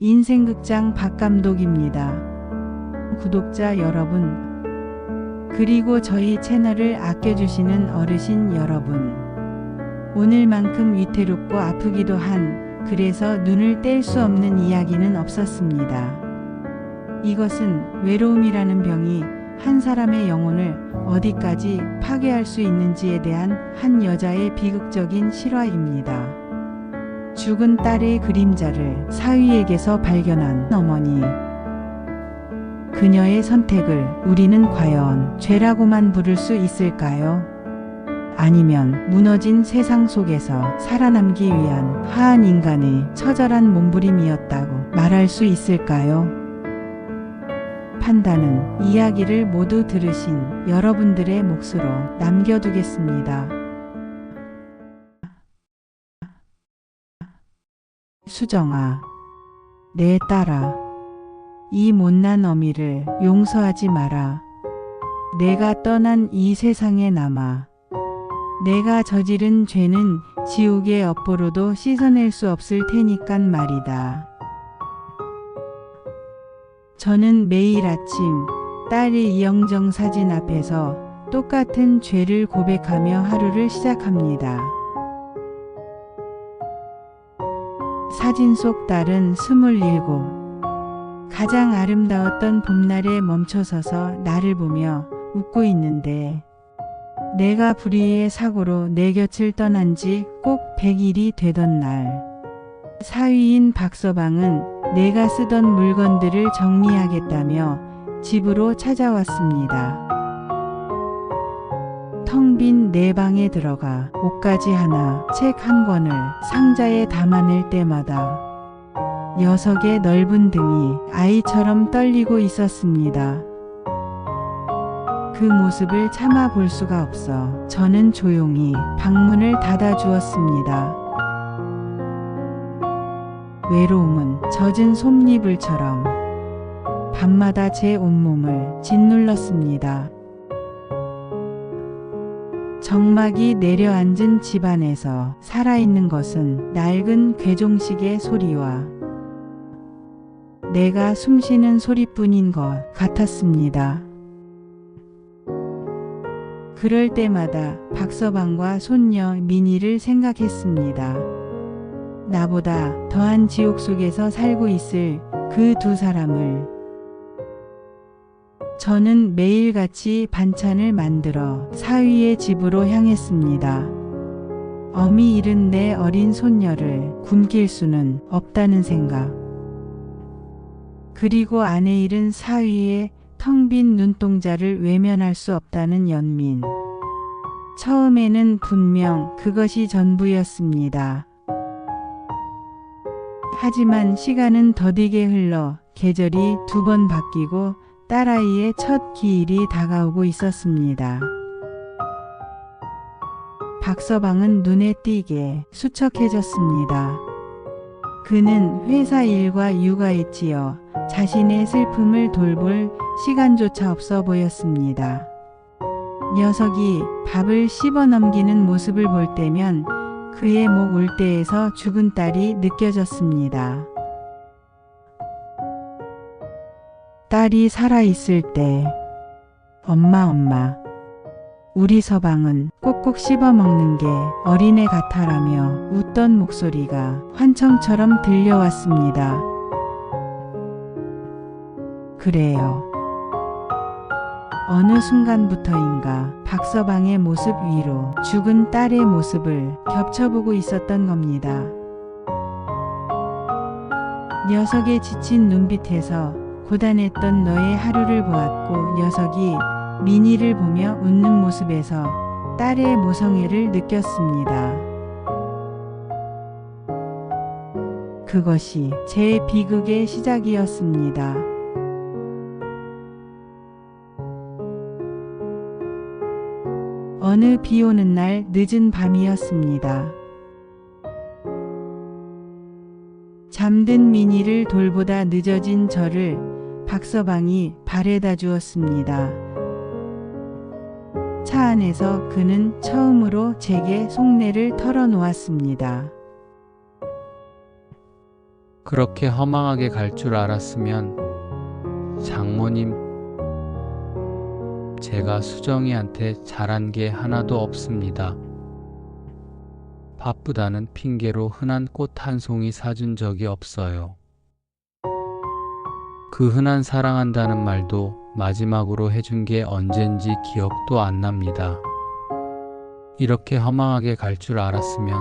인생극장 박감독입니다. 구독자 여러분, 그리고 저희 채널을 아껴주시는 어르신 여러분, 오늘만큼 위태롭고 아프기도 한, 그래서 눈을 뗄 수 없는 이야기는 없었습니다. 이것은 외로움이라는 병이 한 사람의 영혼을 어디까지 파괴할 수 있는지에 대한 한 여자의 비극적인 실화입니다. 죽은 딸의 그림자를 사위에게서 발견한 어머니. 그녀의 선택을 우리는 과연 죄라고만 부를 수 있을까요? 아니면 무너진 세상 속에서 살아남기 위한 하한 인간의 처절한 몸부림이었다고 말할 수 있을까요? 판단은 이야기를 모두 들으신 여러분들의 몫으로 남겨두겠습니다. 수정아, 내 딸아, 이 못난 어미를 용서하지 마라. 내가 떠난 이 세상에 남아 내가 저지른 죄는 지옥의 업보로도 씻어낼 수 없을 테니깐 말이다. 저는 매일 아침 딸의 이영정 사진 앞에서 똑같은 죄를 고백하며 하루를 시작합니다. 사진 속 딸은 27. 가장 아름다웠던 봄날에 멈춰서서 나를 보며 웃고 있는데, 내가 불의의 사고로 내 곁을 떠난 지 꼭 100일이 되던 날, 사위인 박서방은 내가 쓰던 물건들을 정리하겠다며 집으로 찾아왔습니다. 텅 빈 내 방에 들어가 옷가지 하나, 책 한 권을 상자에 담아낼 때마다 녀석의 넓은 등이 아이처럼 떨리고 있었습니다. 그 모습을 참아 볼 수가 없어 저는 조용히 방문을 닫아 주었습니다. 외로움은 젖은 솜니불처럼 밤마다 제 온몸을 짓눌렀습니다. 정막이 내려앉은 집안에서 살아있는 것은 낡은 괴종식의 소리와 내가 숨쉬는 소리뿐인 것 같았습니다. 그럴 때마다 박서방과 손녀 민희를 생각했습니다. 나보다 더한 지옥 속에서 살고 있을 그 두 사람을. 저는 매일같이 반찬을 만들어 사위의 집으로 향했습니다. 어미 잃은 내 어린 손녀를 굶길 수는 없다는 생각. 그리고 아내 잃은 사위의 텅 빈 눈동자를 외면할 수 없다는 연민. 처음에는 분명 그것이 전부였습니다. 하지만 시간은 더디게 흘러 계절이 2번 바뀌고 딸아이의 첫 기일이 다가오고 있었습니다. 박서방은 눈에 띄게 수척해졌습니다. 그는 회사 일과 육아에 치여 자신의 슬픔을 돌볼 시간조차 없어 보였습니다. 녀석이 밥을 씹어 넘기는 모습을 볼 때면 그의 목 울대에서 죽은 딸이 느껴졌습니다. 딸이 살아있을 때 엄마, 우리 서방은 꼭꼭 씹어먹는 게 어린애 같아라며 웃던 목소리가 환청처럼 들려왔습니다. 그래요. 어느 순간부터인가 박서방의 모습 위로 죽은 딸의 모습을 겹쳐보고 있었던 겁니다. 녀석의 지친 눈빛에서 고단했던 너의 하루를 보았고, 녀석이 민희를 보며 웃는 모습에서 딸의 모성애를 느꼈습니다. 그것이 제 비극의 시작이었습니다. 어느 비 오는 날 늦은 밤이었습니다. 잠든 민희를 돌보다 늦어진 저를 박서방이 바래다 주었습니다. 차 안에서 그는 처음으로 제게 속내를 털어놓았습니다. 그렇게 허망하게 갈 줄 알았으면 장모님, 제가 수정이한테 잘한 게 하나도 없습니다. 바쁘다는 핑계로 흔한 꽃 한 송이 사준 적이 없어요. 그 흔한 사랑한다는 말도 마지막으로 해준 게 언젠지 기억도 안 납니다. 이렇게 허망하게 갈 줄 알았으면.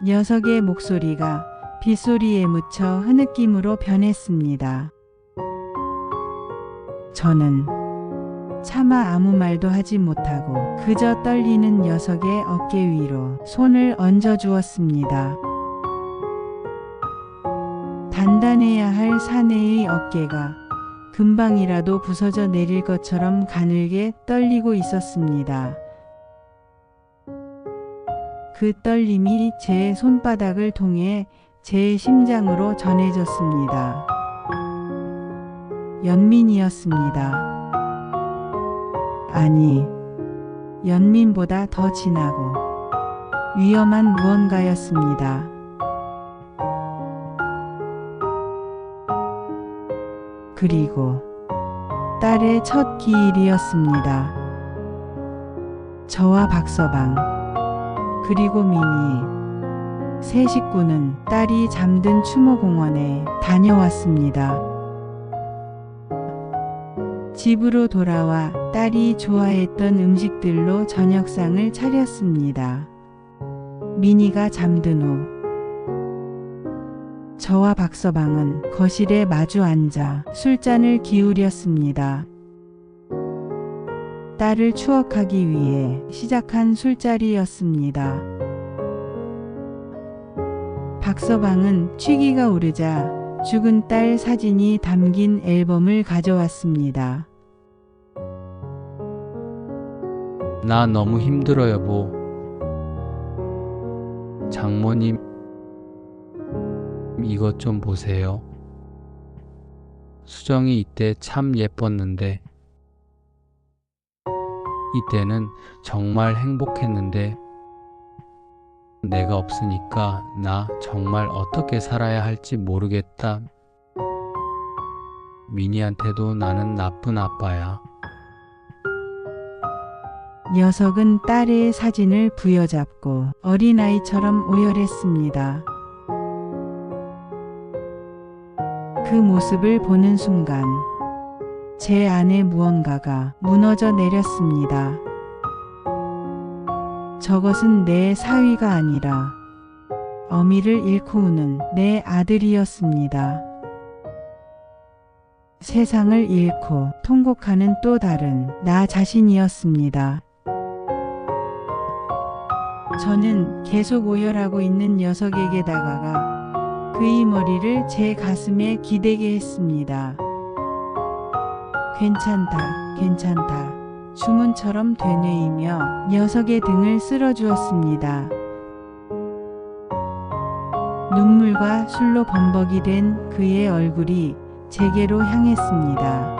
녀석의 목소리가 빗소리에 묻혀 흐느낌으로 변했습니다. 저는 차마 아무 말도 하지 못하고 그저 떨리는 녀석의 어깨 위로 손을 얹어 주었습니다. 단단해야 할 사내의 어깨가 금방이라도 부서져 내릴 것처럼 가늘게 떨리고 있었습니다. 그 떨림이 제 손바닥을 통해 제 심장으로 전해졌습니다. 연민이었습니다. 아니, 연민보다 더 진하고 위험한 무언가였습니다. 그리고 딸의 첫 기일이었습니다. 저와 박서방, 그리고 미니, 세 식구는 딸이 잠든 추모공원에 다녀왔습니다. 집으로 돌아와 딸이 좋아했던 음식들로 저녁상을 차렸습니다. 미니가 잠든 후 저와 박서방은 거실에 마주 앉아 술잔을 기울였습니다. 딸을 추억하기 위해 시작한 술자리였습니다. 박서방은 취기가 오르자 죽은 딸 사진이 담긴 앨범을 가져왔습니다. 나 너무 힘들어 여보. 장모님, 이것 좀 보세요. 수정이 이때 참 예뻤는데, 이때는 정말 행복했는데, 내가 없으니까 나 정말 어떻게 살아야 할지 모르겠다. 미니한테도 나는 나쁜 아빠야. 녀석은 딸의 사진을 부여잡고 어린아이처럼 오열했습니다. 그 모습을 보는 순간 제 안에 무언가가 무너져 내렸습니다. 저것은 내 사위가 아니라 어미를 잃고 우는 내 아들이었습니다. 세상을 잃고 통곡하는 또 다른 나 자신이었습니다. 저는 계속 오열하고 있는 녀석에게 다가가 그의 머리를 제 가슴에 기대게 했습니다. 괜찮다, 괜찮다. 주문처럼 되뇌이며 녀석의 등을 쓸어주었습니다. 눈물과 술로 범벅이 된 그의 얼굴이 제게로 향했습니다.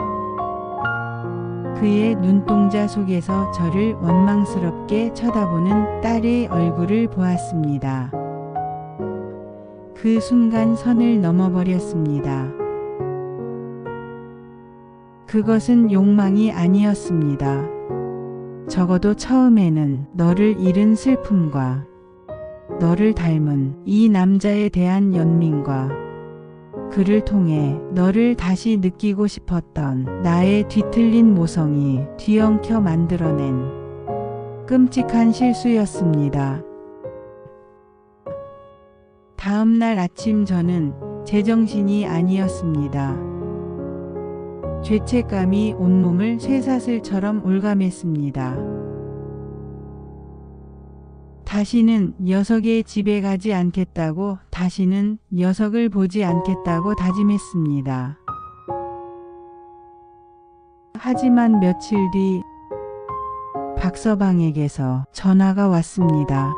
그의 눈동자 속에서 저를 원망스럽게 쳐다보는 딸의 얼굴을 보았습니다. 그 순간 선을 넘어버렸습니다. 그것은 욕망이 아니었습니다. 적어도 처음에는 너를 잃은 슬픔과 너를 닮은 이 남자에 대한 연민과 그를 통해 너를 다시 느끼고 싶었던 나의 뒤틀린 모성이 뒤엉켜 만들어낸 끔찍한 실수였습니다. 다음 날 아침 저는 제정신이 아니었습니다. 죄책감이 온몸을 쇠사슬처럼 올감했습니다. 다시는 녀석의 집에 가지 않겠다고, 다시는 녀석을 보지 않겠다고 다짐했습니다. 하지만 며칠 뒤 박서방에게서 전화가 왔습니다.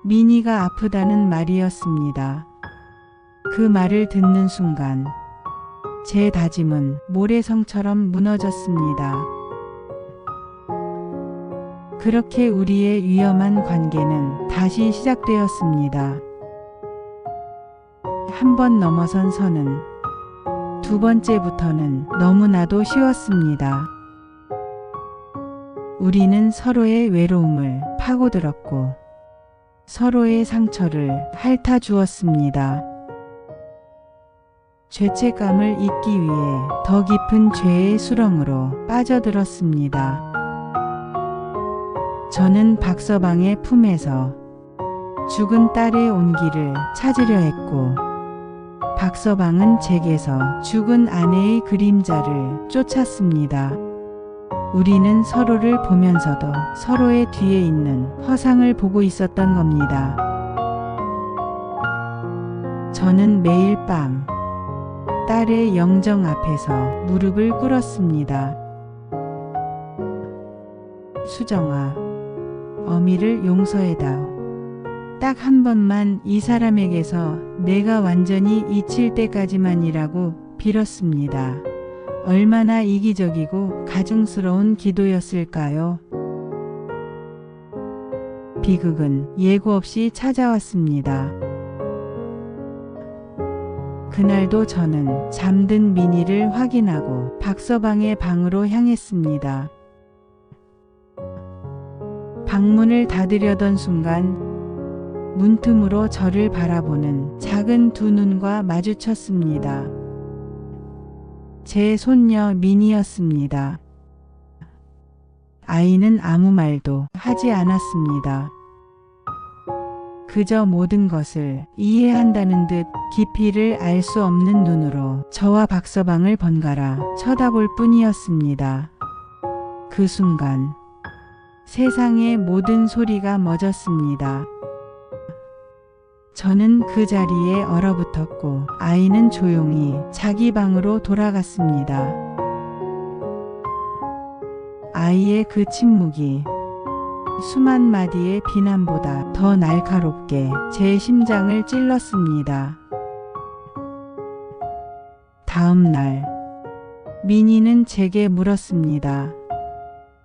미니가 아프다는 말이었습니다. 그 말을 듣는 순간 제 다짐은 모래성처럼 무너졌습니다. 그렇게 우리의 위험한 관계는 다시 시작되었습니다. 한 번 넘어선 선은 두 번째부터는 너무나도 쉬웠습니다. 우리는 서로의 외로움을 파고들었고 서로의 상처를 핥아 주었습니다. 죄책감을 잊기 위해 더 깊은 죄의 수렁으로 빠져들었습니다. 저는 박서방의 품에서 죽은 딸의 온기를 찾으려 했고, 박서방은 제게서 죽은 아내의 그림자를 쫓았습니다. 우리는 서로를 보면서도 서로의 뒤에 있는 허상을 보고 있었던 겁니다. 저는 매일 밤 딸의 영정 앞에서 무릎을 꿇었습니다. 수정아, 어미를 용서해다오. 딱 한 번만 이 사람에게서 내가 완전히 잊힐 때까지만이라고 빌었습니다. 얼마나 이기적이고 가증스러운 기도였을까요? 비극은 예고 없이 찾아왔습니다. 그날도 저는 잠든 민희를 확인하고 박서방의 방으로 향했습니다. 방문을 닫으려던 순간 문틈으로 저를 바라보는 작은 두 눈과 마주쳤습니다. 제 손녀 민희였습니다. 아이는 아무 말도 하지 않았습니다. 그저 모든 것을 이해한다는 듯 깊이를 알 수 없는 눈으로 저와 박서방을 번갈아 쳐다볼 뿐이었습니다. 그 순간 세상의 모든 소리가 멎었습니다. 저는 그 자리에 얼어붙었고 아이는 조용히 자기 방으로 돌아갔습니다. 아이의 그 침묵이 수만 마디의 비난보다 더 날카롭게 제 심장을 찔렀습니다. 다음 날 민희는 제게 물었습니다.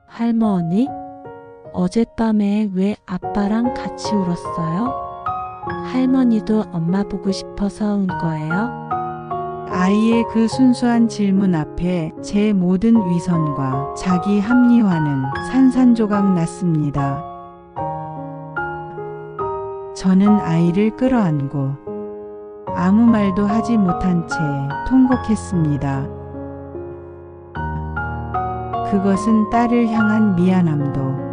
할머니, 어젯밤에 왜 아빠랑 같이 울었어요? 할머니도 엄마 보고 싶어서 운 거예요? 아이의 그 순수한 질문 앞에 제 모든 위선과 자기 합리화는 산산조각 났습니다. 저는 아이를 끌어안고 아무 말도 하지 못한 채 통곡했습니다. 그것은 딸을 향한 미안함도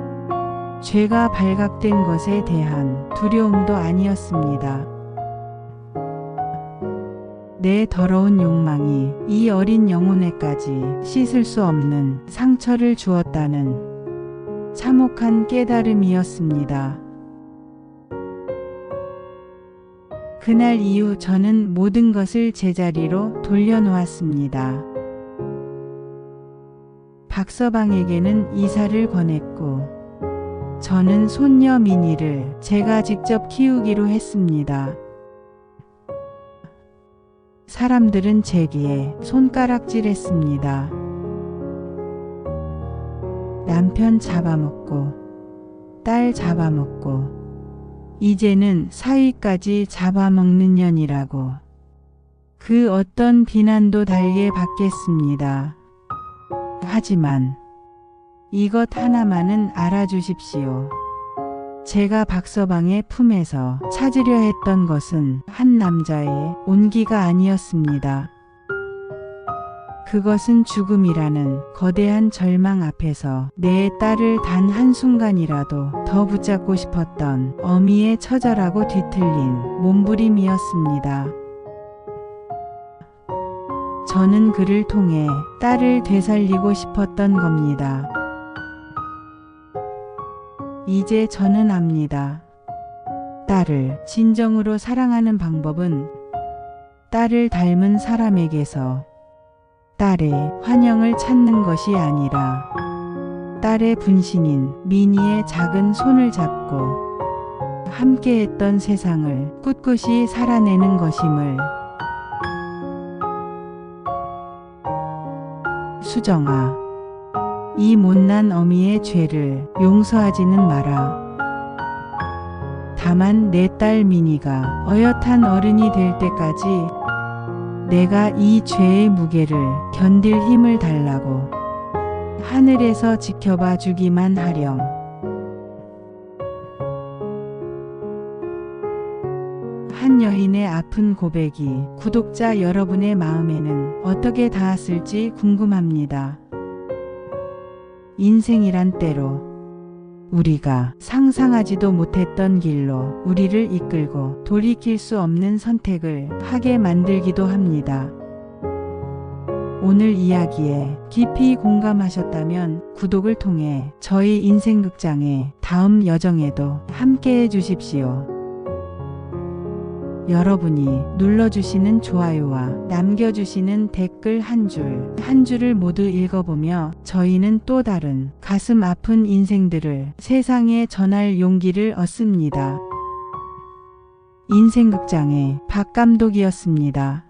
죄가 발각된 것에 대한 두려움도 아니었습니다. 내 더러운 욕망이 이 어린 영혼에까지 씻을 수 없는 상처를 주었다는 참혹한 깨달음이었습니다. 그날 이후 저는 모든 것을 제자리로 돌려놓았습니다. 박서방에게는 이사를 권했고 저는 손녀 민희를 제가 직접 키우기로 했습니다. 사람들은 제게 손가락질했습니다. 남편 잡아먹고 딸 잡아먹고 이제는 사위까지 잡아먹는 년이라고 그 어떤 비난도 달게 받겠습니다. 하지만 이것 하나만은 알아주십시오. 제가 박서방의 품에서 찾으려 했던 것은 한 남자의 온기가 아니었습니다. 그것은 죽음이라는 거대한 절망 앞에서 내 딸을 단 한순간이라도 더 붙잡고 싶었던 어미의 처절하고 뒤틀린 몸부림이었습니다. 저는 그를 통해 딸을 되살리고 싶었던 겁니다. 이제 저는 압니다. 딸을 진정으로 사랑하는 방법은 딸을 닮은 사람에게서 딸의 환영을 찾는 것이 아니라 딸의 분신인 민희의 작은 손을 잡고 함께했던 세상을 꿋꿋이 살아내는 것임을. 수정아, 이 못난 어미의 죄를 용서하지는 마라. 다만 내 딸 미니가 어엿한 어른이 될 때까지 내가 이 죄의 무게를 견딜 힘을 달라고 하늘에서 지켜봐 주기만 하렴. 한 여인의 아픈 고백이 구독자 여러분의 마음에는 어떻게 닿았을지 궁금합니다. 인생이란 때로 우리가 상상하지도 못했던 길로 우리를 이끌고 돌이킬 수 없는 선택을 하게 만들기도 합니다. 오늘 이야기에 깊이 공감하셨다면 구독을 통해 저희 인생극장의 다음 여정에도 함께해 주십시오. 여러분이 눌러주시는 좋아요와 남겨주시는 댓글 한 줄을 모두 읽어보며 저희는 또 다른 가슴 아픈 인생들을 세상에 전할 용기를 얻습니다. 인생극장의 박감독이었습니다.